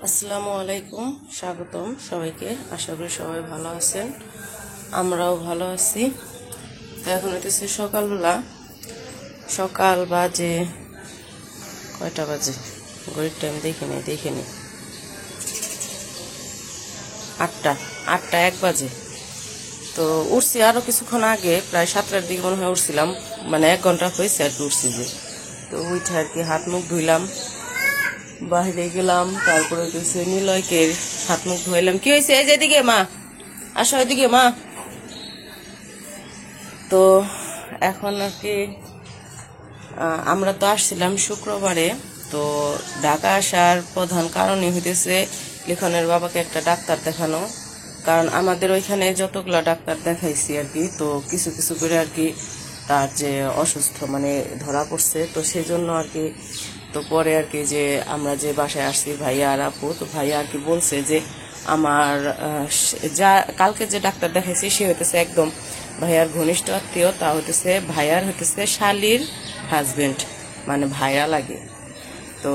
আসসালামু আলাইকুম, স্বাগতম সবাইকে। আশা করি সবাই ভালো আছেন, আমরাও ভালো আছি। তো এখন হইতেছে সকালবেলা, সকাল বাজে কয়টা বাজে ঘড়ির টাইম দেখিনি 8টা 1 বাজে। তো উঠছি আরও কিছুক্ষণ আগে, প্রায় 7টার দিকে মনে হয় উঠছিলাম, মানে 1 ঘন্টা হয়েছে আর কি উঠছি যে। তো উঠে আর কি হাত মুখ ধুইলাম, বাইরে গেলাম, তারপরে হচ্ছে নিলয়কে হাত মুখ ধুইলাম। কি হয়েছে? এই যে এদিকে মা, আসো এদিকে মা। তো এখন আর কি আমরা তো আসছিলাম শুক্রবারে। তো ঢাকা আসার প্রধান কারণই হইতেছে লিখনের বাবাকে একটা ডাক্তার দেখানো। কারণ আমাদের ওইখানে যতগুলা ডাক্তার দেখাইছি আর কি, তো কিছু কিছু করে আর কি তার যে অসুস্থ মানে ধরা পড়ছে, তো সেই জন্য আর কি। তো পরে আর কি যে আমরা যে বাসায় আসছি ভাইয়া আর আপু, তো ভাইয়া আর কি বলছে যে আমার যা কালকে যে ডাক্তার দেখাইছি সে হইতেছে একদম ভাইয়ার ঘনিষ্ঠ আত্মীয়, তা হইতেছে ভাইয়ার হইতেছে শালির হাজবেন্ড, মানে ভাইয়া লাগে। তো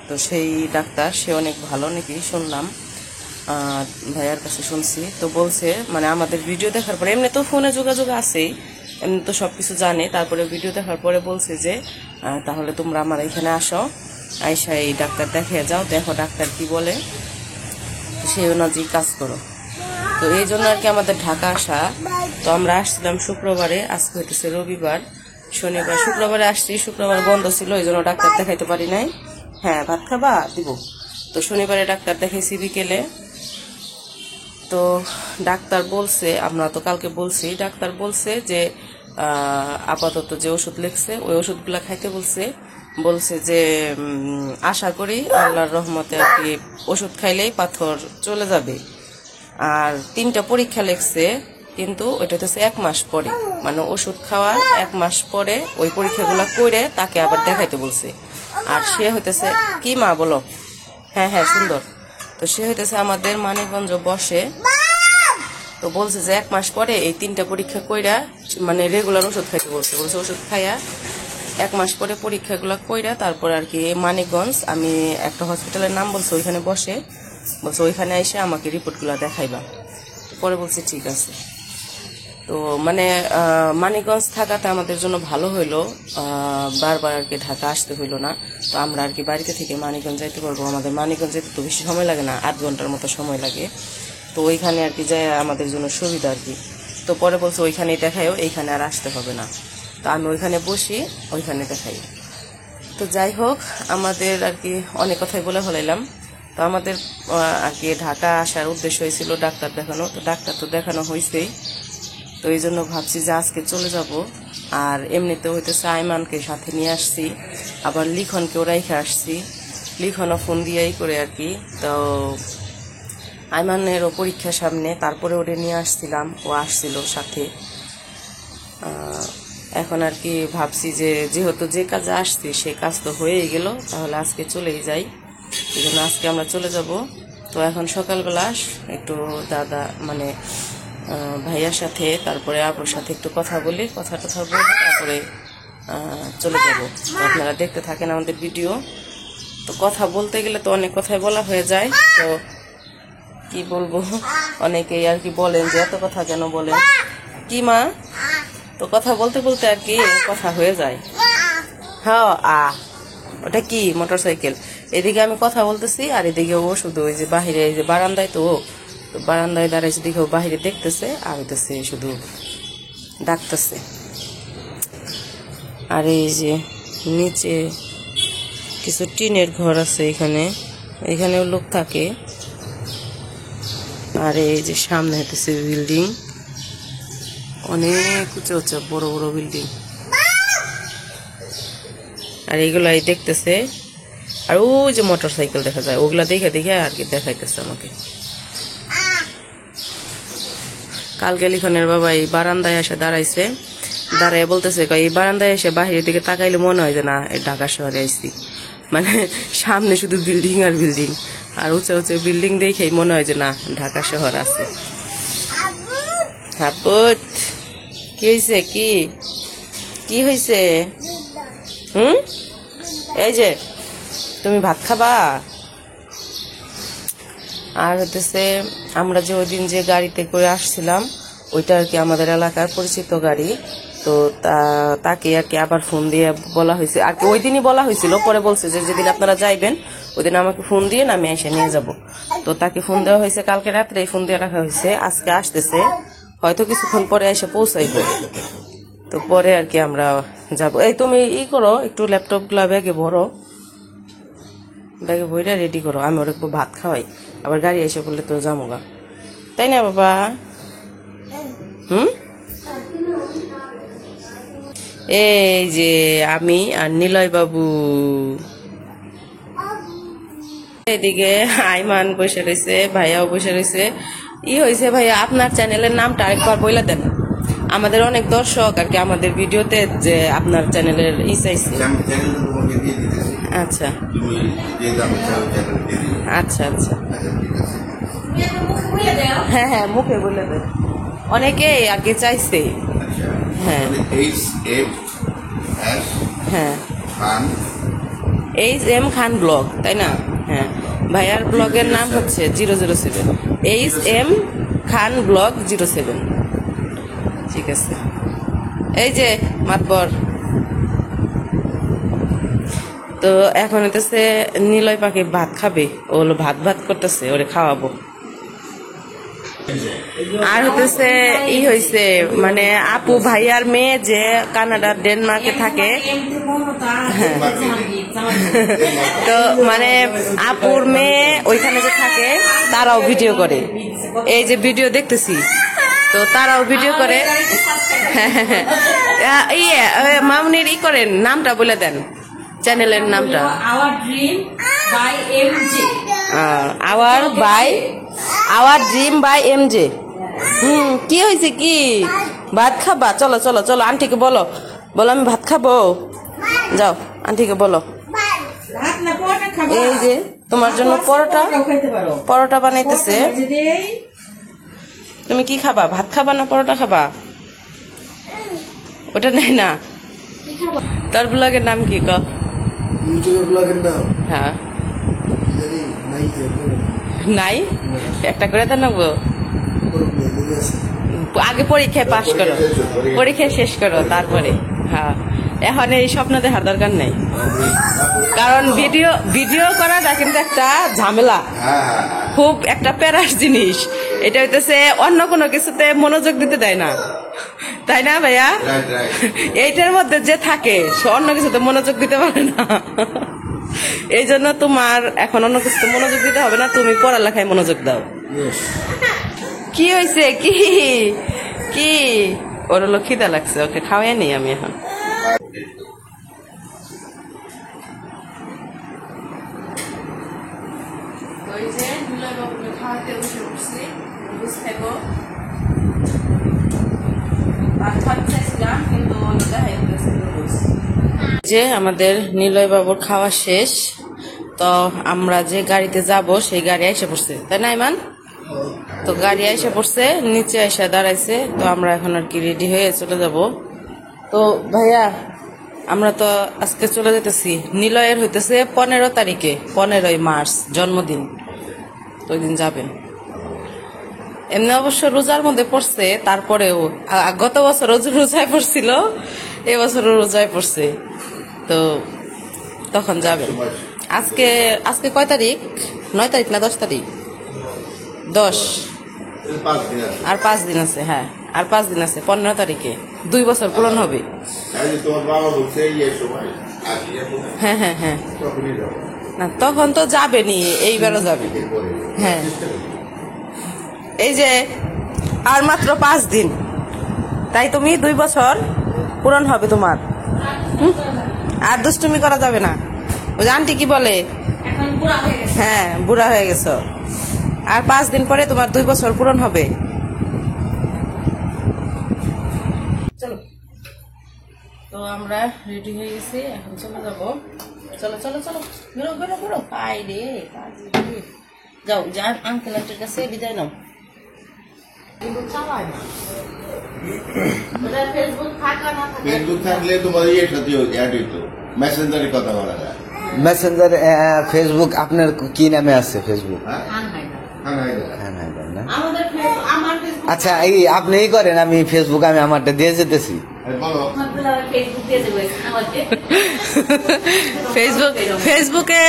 তো সেই ডাক্তার সে অনেক ভালো নাকি শুনলাম, ভাইয়ার কাছে শুনছি। তো বলছে মানে আমাদের ভিডিও দেখার পরে, এমনি তো ফোনে যোগাযোগ আছেই, এমনি তো সব কিছু জানে, তারপরে ভিডিও দেখার পরে বলছে যে তাহলে তোমরা আমার এখানে আসো, আইসা এই ডাক্তার দেখে যাও, দেখো ডাক্তার কি বলে, সেই অনুযায়ী কাজ করো। তো এই জন্য আর কি আমাদের ঢাকা আসা। তো আমরা আসছিলাম শুক্রবারে, আজকে হইতেছে রবিবার, শনিবার শুক্রবারে আসছি, শুক্রবার বন্ধ ছিল, এই জন্য ডাক্তার দেখাইতে পারি নাই। হ্যাঁ, ভাত খাবা দিব। তো শনিবারে ডাক্তার দেখাইছি বিকেলে। তো ডাক্তার বলছে, আমরা তো কালকে বলছি, ডাক্তার বলছে যে আপাতত যে ওষুধ লিখছে ওই ওষুধগুলা খাইতে বলছে যে আশা করি আল্লাহর রহমতে আর কি ওষুধ খাইলেই পাথর চলে যাবে। আর 3টা পরীক্ষা লিখছে, কিন্তু ওইটা হচ্ছে 1 মাস পরে, মানে ওষুধ খাওয়ার 1 মাস পরে ওই পরীক্ষাগুলো করে তাকে আবার দেখাইতে বলছে। আর সে হইতেছে কি মা বলো? হ্যাঁ হ্যাঁ সুন্দর। তো সে হইতেছে আমাদের মানিকগঞ্জ বসে। তো বলছে যে 1 মাস পরে এই 3টা পরীক্ষা কইরা, মানে রেগুলার ওষুধ খাইতে বলছে ওষুধ খাইয়া 1 মাস পরে পরীক্ষাগুলো কইরা তারপর আর কি মানিকগঞ্জ, আমি একটা হসপিটালের নাম বলছে, ওইখানে বলছে ওইখানে এসে আমাকে রিপোর্টগুলো দেখাইবা। পরে বলছে ঠিক আছে। তো মানে মানিকগঞ্জ থাকাতে আমাদের জন্য ভালো হইলো, বারবার আর কি ঢাকা আসতে হইলো না। তো আমরা আর কি বাড়িতে থেকে মানিকগঞ্জ যাইতে পারবো। আমাদের মানিকগঞ্জ যেতে তো বেশি সময় লাগে না, 8 ঘন্টার মতো সময় লাগে। তো ওইখানে আর কি যায় আমাদের জন্য সুবিধা আর কি। তো পরে বলছে ওইখানেই দেখাইও, এইখানে আর আসতে হবে না। তো আমি ওইখানে বসি, ওইখানে দেখাই। তো যাই হোক, আমাদের আর কি অনেক কথাই বলে ফেলাইলাম। তো আমাদের আর কি ঢাকা আসার উদ্দেশ্য হয়েছিল ডাক্তার দেখানো। তো ডাক্তার তো দেখানো হয়েছেই, তো এই জন্য ভাবছি যে আজকে চলে যাব। আর এমনিতে হইতেছে আইমানকে সাথে নিয়ে আসছি, আবার লিখনকেও রাইখে আসছি, লিখনও ফোন দিয়েই করে আর কি। তো আইমানেরও পরীক্ষা সামনে, তারপরে ওরে নিয়ে আসছিলাম, ও আসছিল সাথে। এখন আর কি ভাবছি যে যেহেতু যে কাজে আসছি সে কাজ তো হয়েই গেল, তাহলে আজকে চলেই যাই। এই জন্য আজকে আমরা চলে যাব। তো এখন সকালবেলা একটু দাদা মানে ভাইয়ার সাথে, তারপরে আপুর সাথে একটু কথা বলি, কথা বলে তারপরে চলে যাব। আপনারা দেখতে থাকেন আমাদের ভিডিও। তো কথা বলতে গেলে তো অনেক কথাই বলা হয়ে যায়, তো কি বলবো, অনেকেই আর কি বলেন যে এত কথা কেন বলেন। কি মা? তো কথা বলতে বলতে আর কি কথা হয়ে যায়। হ্যাঁ ওটা কি মোটর সাইকেল। এদিকে আমি কথা বলতেছি আর এদিকে ও শুধু ওই যে বাহিরে, এই যে বারান্দায়, তো বারান্দায় দাঁড়াইছে দিকে ও বাহিরে দেখতেছে আর হইতেছে শুধু ডাকতেছে। আর এই যে নিচে কিছু টিনের ঘর আছে, এখানেও লোক থাকে। আর এই যে সামনে হইতেছে বিল্ডিং, অনেক উঁচু উঁচু বড় বড় বিল্ডিং। আর এইগুলাই দেখতেছে। আর ওই যে মোটর সাইকেল দেখা যায়, ওগুলা দেখে দেখে আর কি দেখাইতেছে আমাকে। কালকে লিখনের বাবা এই বারান্দায় এসে দাঁড়াইছে, দাঁড়ায় বলতেছে এই বারান্দায় এসে বাহিরের দিকে তাকাইলে মনে হয় যে না এই ঢাকা শহরে আইছি। মানে সামনে শুধু বিল্ডিং আর বিল্ডিং, আর উঁচু উঁচু বিল্ডিং দেখেই মনে হয় যে না ঢাকা শহর আছে। হাপুত কি হয়েছে? কি হয়েছে? এই যে তুমি ভাত খাবা? আর হতেছে আমরা যে ওই দিন যে গাড়িতে করে আসছিলাম ওইটা আর কি আমাদের এলাকার পরিচিত গাড়ি। তো তাকে আর কি আবার ফোন দিয়ে বলা হয়েছে আর কি, ওই দিনই বলা হয়েছিল, পরে বলছে যে যেদিন আপনারা যাইবেন ওই দিন আমাকে ফোন দিয়ে আমি এসে নিয়ে যাব। তো তাকে ফোন দেওয়া হয়েছে, কালকে রাত্রে ফোন দিয়ে রাখা হয়েছে, আজকে আসতেছে, হয়তো কিছুক্ষণ পরে এসে পৌঁছাইবে। তো পরে আর কি আমরা যাব। এই তুমি করো, একটু ল্যাপটপ গুলা ব্যাগে ভরো, ব্যাগে বইটা রেডি করো, আমি ওর একটু ভাত খাওয়াই, আবার গাড়ি এসে পড়লে তো যামোগা, তাই না বাবা? এই যে আমি আর নিলয় বাবু, এদিকে আইমান বসে রয়েছে, ভাইয়াও বসে রয়েছে। হয়েছে ভাইয়া, আপনার চ্যানেলের নামটা আরেকবার বলে দেন, আমাদের অনেক দর্শক আর কি আমাদের ভিডিওতে যে আপনার চ্যানেলের চাইছে। আচ্ছা আচ্ছা আচ্ছা, হ্যাঁ হ্যাঁ মুখে বলে দেন, অনেকেই আর কি চাইছে। হ্যাঁ হ্যাঁ, HM খান ব্লগ, তাই না? হ্যাঁ, ভাইয়ার ব্লগের নাম হচ্ছে 007, HM খান ব্লগ 07। ঠিক আছে, এই যে মাতবর। তো এখন হইতেছে নিলয় পাখি ভাত খাবে, ও হলো ভাত ভাত করতেছে, ওরে খাওয়াবো। আর হইতেছে হয়েছে মানে আপু ভাইয়ার মেয়ে যে কানাডার ডেনমার্কে থাকে, হ্যাঁ, তো মানে আপুর মেয়ে ওইখানে যে থাকে তারাও ভিডিও করে, এই যে ভিডিও দেখতেছি, তো তারাও ভিডিও করে। মামুনির করেন, নামটা বলে দেন চ্যানেলের নামটা। Our dream by MJ। কি হয়েছে কি? ভাত খাবা? চলো চলো চলো, আন্টিকে বলো, বলো আমি ভাত খাবো, যাও আন্টিকে বলো। এই যে তোমার জন্য পরোটা বানাইতেছে। তুমি কি খাবা? ভাত খাবা না পরোটা খাবা? ওটা নেই না। তোর ব্লগের নাম কি? হ্যাঁ নাই, একটা করে তো নেবো। আগে পরীক্ষায় পাশ করো, পরীক্ষা শেষ করো, তারপরে। হ্যাঁ, এখন এই স্বপ্ন দেখার দরকার নেই, কারণ ভিডিও করাটা কিন্তু একটা ঝামেলা, খুব একটা প্যারার জিনিস। এটা হইতেছে অন্য কোনো কিছুতে মনোযোগ দিতে দেয় না, তাই না ভাইয়া? এইটার মধ্যে যে থাকে সে অন্য কিছুতে মনোযোগ দিতে পারে না। এই জন্য তোমার এখন অন্য কিছুতে মনোযোগ দিতে হবে না, তুমি পড়ালেখায় মনোযোগ দাও। কি হয়েছে? কি কি ওর হলো খিদা লাগছে, ওকে খাওয়াই নেই আমি এখন। যে আমাদের নিলয় বাবুর খাওয়া শেষ, তো আমরা যে গাড়িতে যাব সেই গাড়ি এসে পড়ছে, তাই না ইমান? তো গাড়ি এসে পড়ছে, নিচে এসে দাঁড়াইছে, তো আমরা এখন আর কি রেডি হয়ে চলে যাব। তো ভাইয়া আমরা তো আজকে চলে যেতেছি, নিলয়ের হইতেছে 15 তারিখে, 15ই মার্চ জন্মদিন, তো ওই দিন যাবেন। এমনি অবশ্য রোজার মধ্যে পড়ছে, তারপরেও গত বছর রোজায় পড়ছিল, এবছরও রোজায় পড়ছে, তো তখন যাবেন। আজকে কয় তারিখ? 9 তারিখ না 10 তারিখ? 10, আর 5 দিন আছে। হ্যাঁ, আর 5 দিন আছে, 15 তারিখে 2 বছর পূরণ হবে। হ্যাঁ হ্যাঁ হ্যাঁ, না তখন তো যাবেনি, এইবারও যাবে। হ্যাঁ, এই যে আর মাত্র 5 দিন, তাই তুমি 2 বছর পূরণ হবে তোমার। আর দুষ্টুমি করা যাবে না, ওই আন্টি কি বলে, হ্যাঁ বুড়া হয়ে গেছো, আর 5 দিন পরে তোমার 2 বছর পূরণ হবে। চলো, তো আমরা রেডি হয়ে গেছি, এখন চলে যাবো। চলো চলো চলো, বেরো বেরো বেরো, পাই রে যাও, যান আঙ্কেল আন্টির কাছে বিদায় নাও। ফেসবুক থাকলে তোমার সাথে অ্যাড হইতো, মেসেঞ্জারে কথা বলা যায়। মেসেঞ্জার, ফেসবুক আপনার কি নামে আছে? ফেসবুক খান হায়দার না? আমাদের আমার ফেসবুক আচ্ছা এই আপনি এই করেন, আমি ফেসবুক আমি আমারটা দিয়ে যেতেছি। বলো ফেসবুকে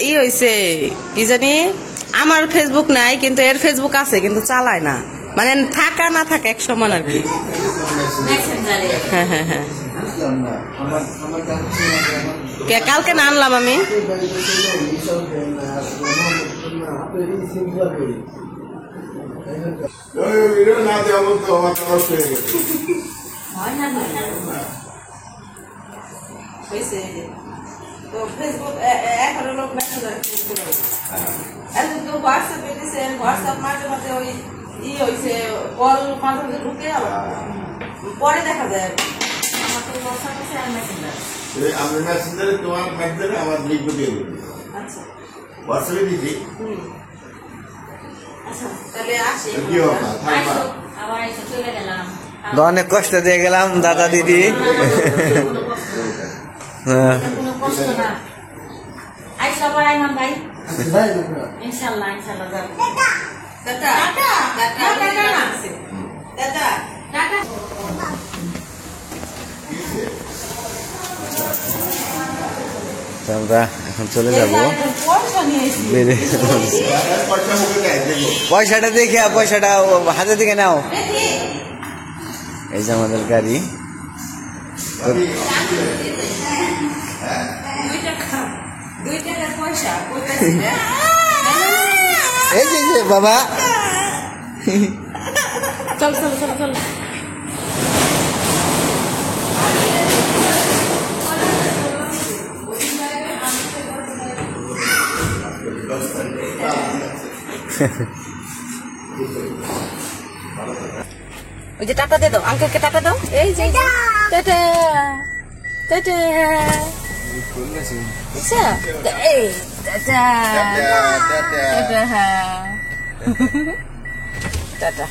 ই হয়েছে কি জানি, আমার ফেসবুক নাই কিন্তু এর ফেসবুক আছে কিন্তু চালায় না, মানে থাকা না থাকা এক সমান আর কি। হ্যাঁ হ্যাঁ হ্যাঁ, কালকে না আনলাম আমি। না দেওয়া বলতো আমার নষ্ট হয়ে গেছে। তো ফেসবুক এখন লোক মেসেজ এখন তো হোয়াটসঅ্যাপে দিচ্ছেন, হোয়াটসঅ্যাপ মাঝে মাঝে ওই ই হয়েছে, কল মাঝে মাঝে ঢুকে পরে দেখা যায়। আমি মেসেঞ্জারে তোমার মেসেঞ্জারে আমার লিঙ্ক দিয়ে দেবো। আচ্ছা হোয়াটসঅ্যাপে দিছি। আচ্ছা তাহলে আসি। কি হবে থাকবা অনেক কষ্ট দিয়ে গেলাম দাদা দিদি। হ্যাঁ। তো আমরা এখন চলে যাবো। পয়সা মুখে দেয় দেখো। পয়সাটা দেখে পয়সাটা হাতে থেকে নাও। এই যে আমাদের গাড়ি। এই যে বাবা, চল চল চল চল। ওই যে টাটা দিয়ে দাও, আঙ্কেলকে টাটা দাও। এই যে টাটা টাটা, এই টাটা টাটা।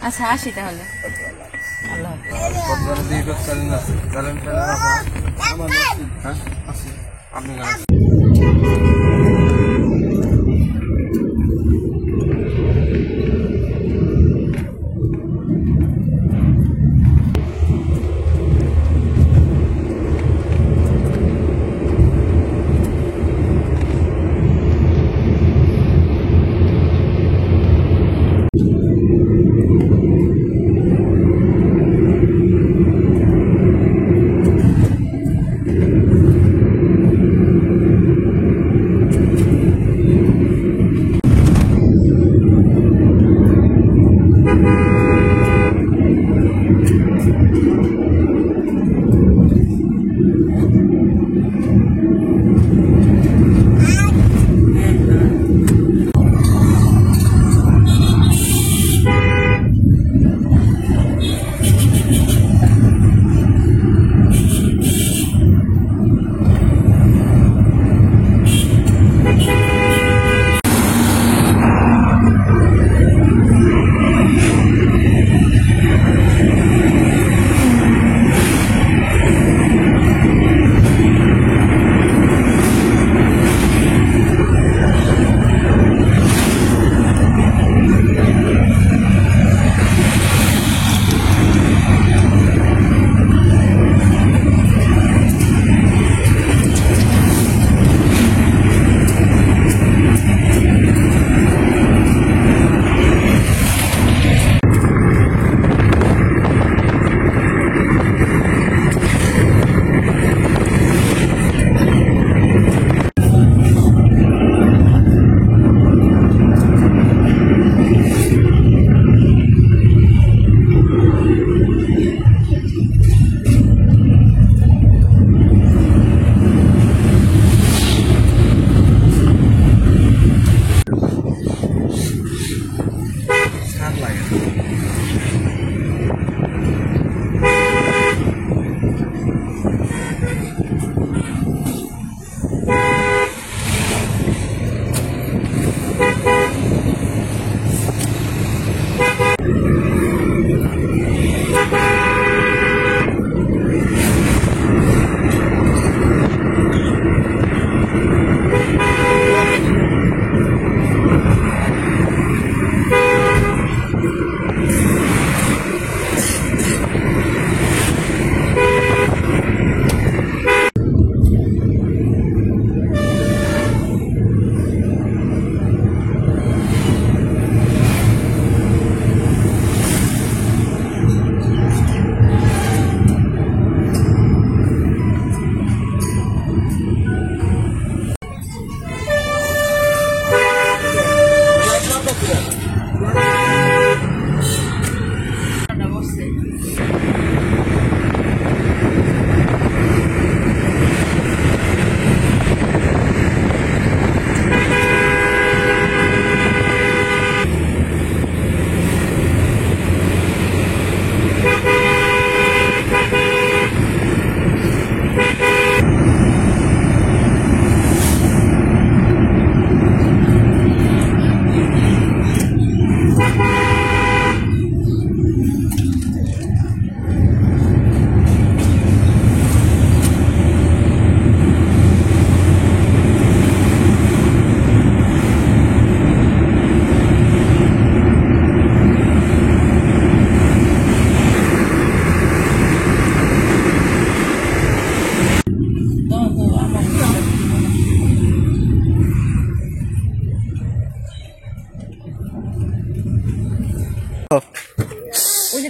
আচ্ছা আসি তাহলে, আল্লাহ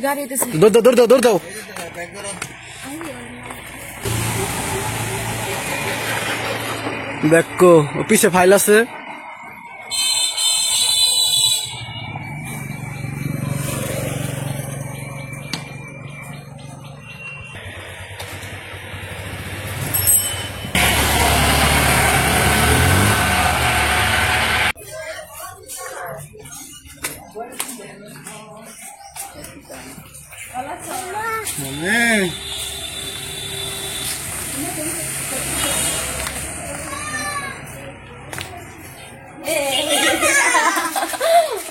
গাড়ি আইতেছে। দৌড় দাও দেখো পিছে ফাইল আছে।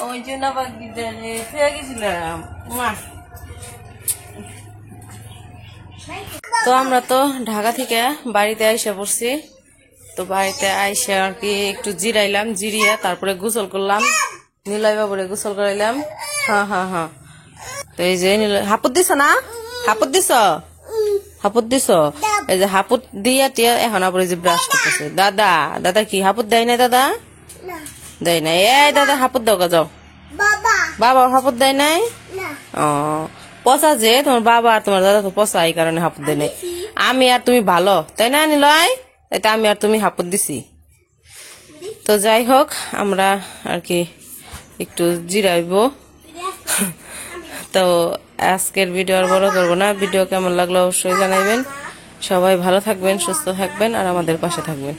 ওই জন্য আবার ফিরে গেছিলাম। তো আমরা তো ঢাকা থেকে বাড়িতে আইসা পড়ছি। তো বাড়িতে আইসা আর কি একটু জিরাইলাম, জিরিয়ে তারপরে গোসল করলাম, নিলয় বাবুরে গোসল করাইলাম। হ্যাঁ তো এই যে হাপুত দিছ না, হাপুত দিছ, হাপুত দিছ, এই যে হাপুত দিয়া টিয়া এখন আবার এই যে ব্রাশ করতেছে। দাদা কি হাপুত দেয় না? দাদা দেয় নাই। এই দাদা হাপুত দাও, যাও। বাবা হাপুত দেয় নাই? ও পচা যে তোমার বাবা আর তোমার দাদা তো পচা, এই কারণে হাপুত দেয় নাই। আমি আর তুমি ভালো, তাই না নিলয়? তাই আমি আর তুমি হাপুত দিছি। তো যাই হোক, আমরা আর কি একটু জিরাইব। তো আজকের ভিডিও আর বড় করবো না। ভিডিও কেমন লাগলো অবশ্যই জানাইবেন। সবাই ভালো থাকবেন, সুস্থ থাকবেন আর আমাদের পাশে থাকবেন।